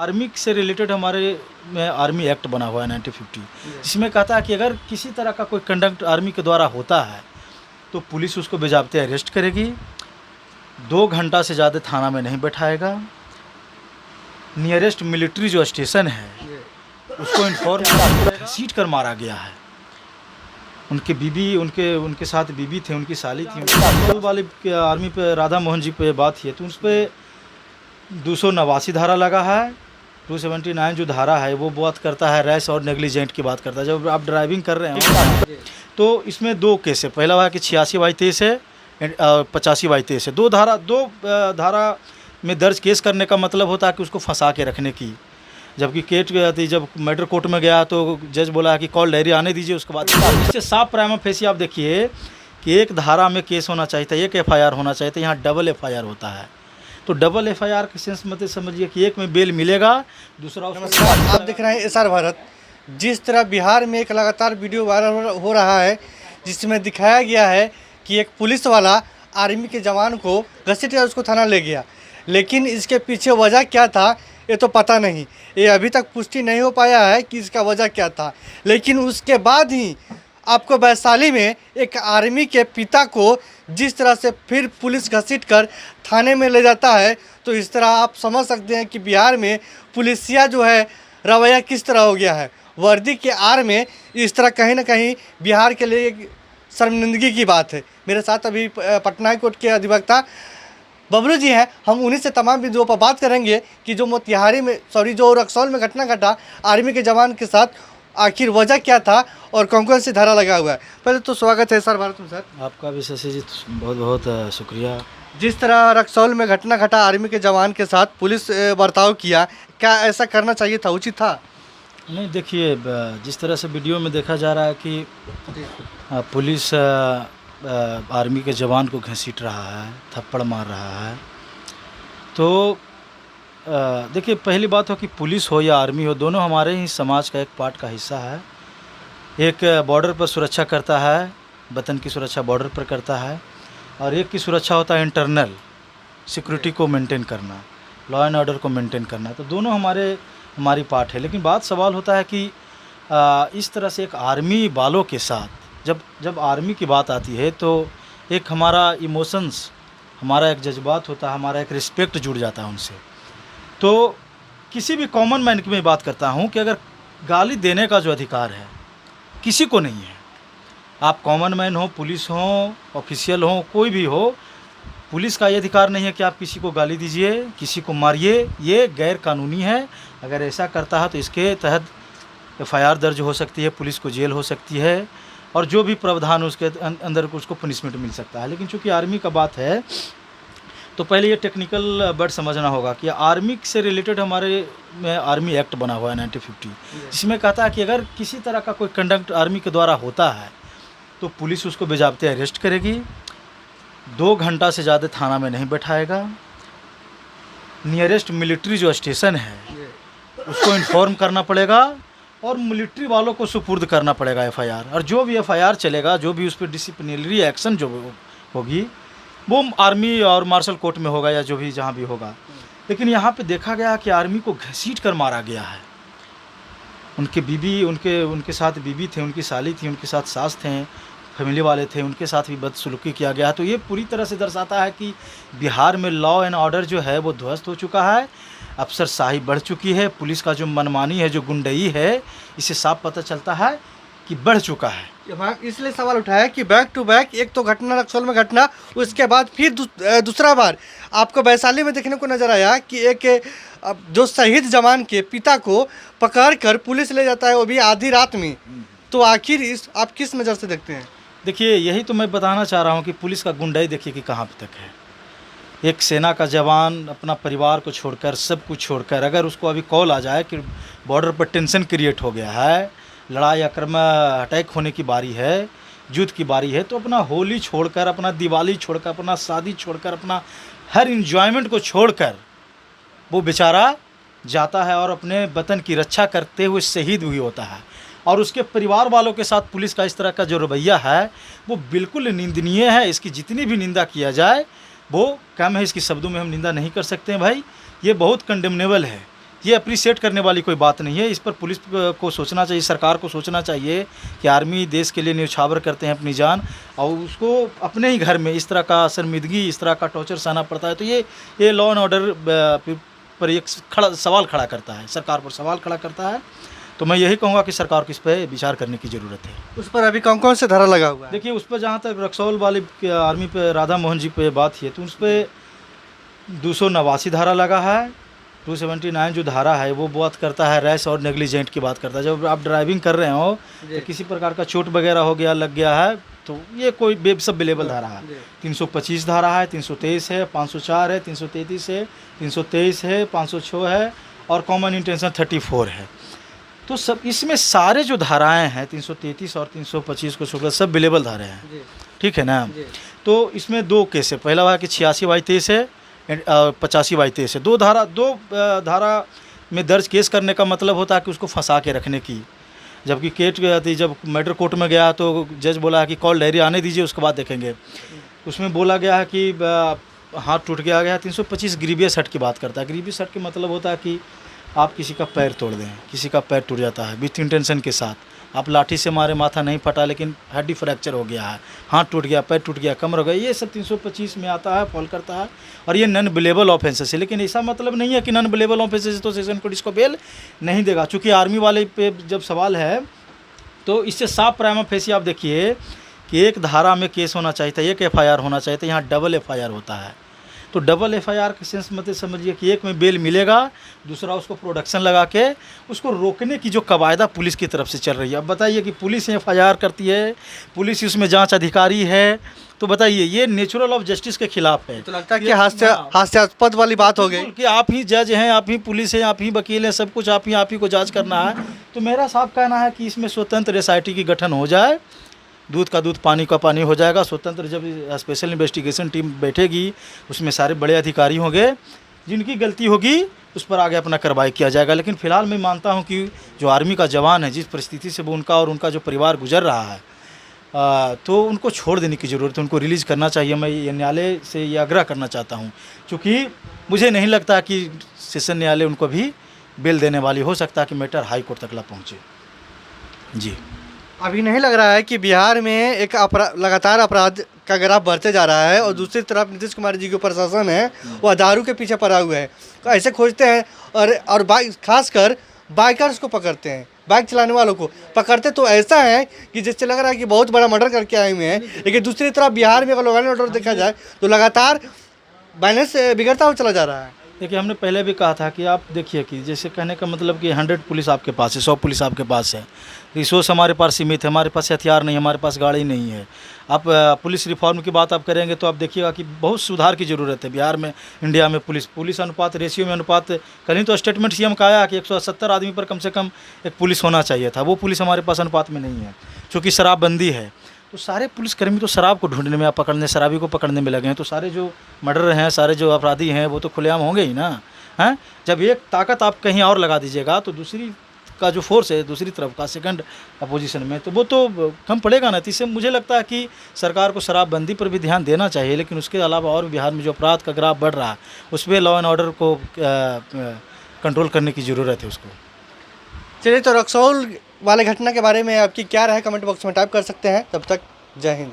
Army से related हमारे में आर्मी एक्ट बना हुआ है 1950, जिसमें कहता है कि अगर किसी तरह का कोई कंडक्ट आर्मी के द्वारा होता है तो पुलिस उसको बेजाबते अरेस्ट करेगी, 2 घंटा से ज़्यादा थाना में नहीं बैठाएगा, नियरेस्ट मिलिट्री जो स्टेशन है उसको इन्फॉर्म घसीट कर मारा गया है। उनके बीबी उनके साथ बीबी थे, उनकी साली थी, उनके वाले आर्मी पे राधा मोहन जी पे बात है तो उस पर 289 धारा लगा है। 279 जो धारा है वो बात करता है रैश और नेग्लिजेंट की बात करता है। जब आप ड्राइविंग कर रहे हैं तो इसमें 2 केस है। पहला है कि 86/23 है, 85/23 है। दो धारा में दर्ज केस करने का मतलब होता है कि उसको फंसा के रखने की। जबकि केट गया थी, जब मैटर कोर्ट में गया तो जज बोला कि कॉल डायरी आने दीजिए, उसके बाद इससे साफ प्राइमा फेसी आप देखिए कि एक धारा में केस होना चाहिए था, एक FIR होना चाहिए था, यहाँ डबल FIR होता है। तो डबल FIR के सेंस मतलब समझिए कि एक में बेल मिलेगा, दूसरा आप देख रहे हैं SR भारत। जिस तरह बिहार में एक लगातार वीडियो वायरल हो रहा है जिसमें दिखाया गया है कि एक पुलिस वाला आर्मी के जवान को घसीट कर उसको थाना ले गया, लेकिन इसके पीछे वजह क्या था ये तो पता नहीं। ये अभी तक पुष्टि नहीं हो पाया है कि इसका वजह क्या था। लेकिन उसके बाद ही आपको वैशाली में एक आर्मी के पिता को जिस तरह से फिर पुलिस घसीट कर थाने में ले जाता है, तो इस तरह आप समझ सकते हैं कि बिहार में पुलिसिया जो है रवैया किस तरह हो गया है। वर्दी के आड़ में इस तरह कहीं ना कहीं बिहार के लिए एक शर्मिंदगी की बात है। मेरे साथ अभी पटना हाई कोर्ट के अधिवक्ता बबलू जी हैं, हम उन्हीं से तमाम बिंदुओं पर बात करेंगे कि जो मोतिहारी में जो रक्सौल में घटना घटा आर्मी के जवान के साथ, आखिर वजह क्या था और कौन कौन सी धारा लगा हुआ है। पहले तो स्वागत है SR भारत में सर। आपका भी शशि जी बहुत बहुत शुक्रिया। जिस तरह रक्सौल में घटना घटा आर्मी के जवान के साथ पुलिस बर्ताव किया, क्या ऐसा करना चाहिए था, उचित था? नहीं, देखिए जिस तरह से वीडियो में देखा जा रहा है कि पुलिस आर्मी के जवान को घसीट रहा है, थप्पड़ मार रहा है, तो देखिए पहली बात हो कि पुलिस हो या आर्मी हो, दोनों हमारे ही समाज का एक पार्ट का हिस्सा है। एक बॉर्डर पर सुरक्षा करता है, वतन की सुरक्षा बॉर्डर पर करता है, और एक की सुरक्षा होता है इंटरनल सिक्योरिटी को मेंटेन करना, लॉ एंड ऑर्डर को मेंटेन करना। तो दोनों हमारी पार्ट है। लेकिन बात सवाल होता है कि इस तरह से एक आर्मी वालों के साथ जब आर्मी की बात आती है तो एक हमारा इमोशंस, हमारा एक जज्बात होता है, हमारा एक रिस्पेक्ट जुड़ जाता है उनसे। तो किसी भी कॉमन मैन की मैं बात करता हूँ कि अगर गाली देने का जो अधिकार है किसी को नहीं है, आप कॉमन मैन हो, पुलिस हो, ऑफिशियल हो, कोई भी हो, पुलिस का ये अधिकार नहीं है कि आप किसी को गाली दीजिए, किसी को मारिए। ये गैर कानूनी है। अगर ऐसा करता है तो इसके तहत FIR दर्ज हो सकती है, पुलिस को जेल हो सकती है, और जो भी प्रावधान उसके अंदर उसको पनिशमेंट मिल सकता है। लेकिन चूंकि आर्मी का बात है तो पहले ये टेक्निकल वर्ड समझना होगा कि आर्मी से रिलेटेड हमारे में आर्मी एक्ट बना हुआ है 1950, जिसमें कहता है कि अगर किसी तरह का कोई कंडक्ट आर्मी के द्वारा होता है तो पुलिस उसको बेजाबते अरेस्ट करेगी, 2 घंटा से ज़्यादा थाना में नहीं बैठाएगा, नियरेस्ट मिलिट्री जो स्टेशन है उसको इन्फॉर्म करना पड़ेगा, और मिलिट्री वालों को सुपुर्द करना पड़ेगा FIR। और जो भी FIR चलेगा, जो भी उस पर डिसिप्लिनरी एक्शन जो होगी वो आर्मी और मार्शल कोर्ट में होगा या जो भी जहाँ भी होगा। लेकिन यहाँ पे देखा गया कि आर्मी को घसीट कर मारा गया है। उनके बीबी उनके साथ बीबी थे, उनकी साली थी, उनके साथ सास थे, फैमिली वाले थे, उनके साथ भी बदसलूकी किया गया। तो ये पूरी तरह से दर्शाता है कि बिहार में लॉ एंड ऑर्डर जो है वो ध्वस्त हो चुका है, अफसरशाही बढ़ चुकी है, पुलिस का जो मनमानी है, जो गुंडई है, इससे साफ पता चलता है कि बढ़ चुका है। इसलिए सवाल उठाया कि बैक टू बैक एक तो घटना रक्सौल में घटना, उसके बाद फिर दूसरा बार आपको वैशाली में देखने को नजर आया कि एक जो शहीद जवान के पिता को पकड़ कर पुलिस ले जाता है, वो भी आधी रात में। तो आखिर आप किस नज़र से देखते हैं? देखिए यही तो मैं बताना चाह रहा हूँ कि पुलिस का गुंडाई देखिए कि कहाँ तक है। एक सेना का जवान अपना परिवार को छोड़कर, सब कुछ छोड़कर, अगर उसको अभी कॉल आ जाए कि बॉर्डर पर टेंशन क्रिएट हो गया है, लड़ाई आक्रमण अटैक होने की बारी है, युद्ध की बारी है, तो अपना होली छोड़कर, अपना दिवाली छोड़कर, अपना शादी छोड़कर, अपना हर इंजॉयमेंट को छोड़कर वो बेचारा जाता है और अपने वतन की रक्षा करते हुए शहीद भी होता है। और उसके परिवार वालों के साथ पुलिस का इस तरह का जो रवैया है वो बिल्कुल निंदनीय है। इसकी जितनी भी निंदा किया जाए वो कम है, इसकी शब्दों में हम निंदा नहीं कर सकते हैं भाई। ये बहुत कंडेमनेबल है ये अप्रिशिएट करने वाली कोई बात नहीं है। इस पर पुलिस को सोचना चाहिए, सरकार को सोचना चाहिए कि आर्मी देश के लिए न्यौछावर करते हैं अपनी जान, और उसको अपने ही घर में इस तरह का शर्मिंदगी, इस तरह का टॉर्चर सहना पड़ता है। तो ये लॉ एंड ऑर्डर पर एक सवाल खड़ा करता है, सरकार पर सवाल खड़ा करता है। तो मैं यही कहूँगा कि सरकार को इस पर विचार करने की ज़रूरत है। उस पर अभी कौन कौन से धारा लगा हुआ है? देखिए, उस पर जहाँ तक रक्सौल वाली आर्मी पे राधा मोहन जी पे बात है, तो उस पर 289 धारा लगा है। 279 जो धारा है वो बात करता है रैश और नेग्लिजेंट की बात करता है। जब आप ड्राइविंग कर रहे हो तो किसी प्रकार का चोट वगैरह हो गया, लग गया है, तो ये कोई सब बिलेबल धारा है। 325 धारा है, 323 है, 504 है, 333 है, 323 है, 506 है और कॉमन इंटेंशन 34 है। तो सब इसमें सारे जो धाराएं हैं 333 और 325 को छोड़कर सब बिलेबल धारे हैं, ठीक है ना। तो इसमें दो केस है, पहला हुआ कि 86/23 है, 85/23 है। दो धारा में दर्ज केस करने का मतलब होता है कि उसको फंसा के रखने की। जबकि जब मैटर कोर्ट में गया तो जज बोला कि कॉल डायरी आने दीजिए, उसके बाद देखेंगे। उसमें बोला गया है कि हाथ टूट गया 325 ग्रीवियस हर्ट की बात करता है। ग्रीवियस हर्ट के मतलब होता है कि आप किसी का पैर तोड़ दें, किसी का पैर टूट जाता है विथ इंटेंशन के साथ। आप लाठी से मारे, माथा नहीं फटा लेकिन हड्डी फ्रैक्चर हो गया है, हाथ टूट गया, पैर टूट गया, कमर हो गया, ये सब 325 में आता है, फॉल करता है। और ये नॉन बिलेबल ऑफेंसेस है। लेकिन ऐसा मतलब नहीं है कि नॉन बिलेबल ऑफेंसेस तो सेशन कोर्ट इसको बेल नहीं देगा। चूँकि आर्मी वाले पे जब सवाल है तो इससे साफ प्राइमा फेसी आप देखिए कि एक धारा में केस होना चाहिए था, एक FIR होना चाहिए था, यहाँ डबल FIR होता है। तो डबल FIR के सेंस मतलब समझिए कि एक में बेल मिलेगा, दूसरा उसको प्रोडक्शन लगा के उसको रोकने की जो कवायदा पुलिस की तरफ से चल रही है। अब बताइए कि पुलिस FIR करती है, पुलिस उसमें जांच अधिकारी है, तो बताइए ये नेचुरल ऑफ जस्टिस के खिलाफ है। तो लगता है कि हास्यास्पद वाली बात हो गई कि आप ही जज हैं, आप ही पुलिस हैं, आप ही वकील हैं, सब कुछ आप ही को जाँच करना है। तो मेरा साफ कहना है कि इसमें स्वतंत्र SIT की गठन हो जाए, दूध का दूध पानी का पानी हो जाएगा। स्वतंत्र जब स्पेशल इन्वेस्टिगेशन टीम बैठेगी उसमें सारे बड़े अधिकारी होंगे, जिनकी गलती होगी उस पर आगे अपना कार्रवाई किया जाएगा। लेकिन फ़िलहाल मैं मानता हूं कि जो आर्मी का जवान है, जिस परिस्थिति से वो उनका और उनका जो परिवार गुजर रहा है, तो उनको छोड़ देने की ज़रूरत है, उनको रिलीज़ करना चाहिए। मैं ये न्यायालय से ये आग्रह करना चाहता हूँ, क्योंकि मुझे नहीं लगता कि सेशन न्यायालय उनको भी बेल देने वाली। हो सकता है कि मैटर हाई कोर्ट तक ला पहुँचे। जी, अभी नहीं लग रहा है कि बिहार में एक लगातार अपराध का ग्राफ बढ़ते जा रहा है और दूसरी तरफ नीतीश कुमार जी के प्रशासन है वह दारू के पीछे पड़ा हुआ है। तो ऐसे खोजते हैं और बाइक, खासकर बाइकर्स को पकड़ते हैं, बाइक चलाने वालों को पकड़ते तो ऐसा है कि जिससे लग रहा है कि बहुत बड़ा मर्डर करके आए हुए हैं। लेकिन दूसरी तरफ बिहार में अगर लॉ एंड ऑर्डर देखा जाए तो लगातार बैलेंस बिगड़ता हुआ चला जा रहा है। देखिए, हमने पहले भी कहा था कि आप देखिए कि जैसे कहने का मतलब कि 100 पुलिस आपके पास है, 100 पुलिस आपके पास है, रिसोर्स हमारे पास सीमित है, हमारे पास हथियार नहीं है, हमारे पास गाड़ी नहीं है। आप पुलिस रिफॉर्म की बात आप करेंगे तो आप देखिएगा कि बहुत सुधार की ज़रूरत है बिहार में, इंडिया में। पुलिस अनुपात, रेशियो में अनुपात, कल ही तो स्टेटमेंट CM का आया कि 170 आदमी पर कम से कम एक पुलिस होना चाहिए था। वो पुलिस हमारे पास अनुपात में नहीं है, चूँकि शराबबंदी है। तो सारे पुलिसकर्मी तो शराब को ढूंढने में, पकड़ने, शराबी को पकड़ने में लगे हैं। तो सारे जो मर्डर हैं, सारे जो अपराधी हैं, वो तो खुलेआम होंगे ही ना, हैं। जब एक ताकत आप कहीं और लगा दीजिएगा तो दूसरी का जो फोर्स है, दूसरी तरफ का सेकंड अपोजिशन में, तो वो तो कम पड़ेगा ना। तो इससे मुझे लगता है कि सरकार को शराबबंदी पर भी ध्यान देना चाहिए। लेकिन उसके अलावा और बिहार में जो अपराध का ग्राफ बढ़ रहा है उस पर लॉ एंड ऑर्डर को कंट्रोल करने की ज़रूरत है उसको। चलिए, तो रक्सौल वाले घटना के बारे में आपकी क्या राय कमेंट बॉक्स में टाइप कर सकते हैं। तब तक जय हिंद।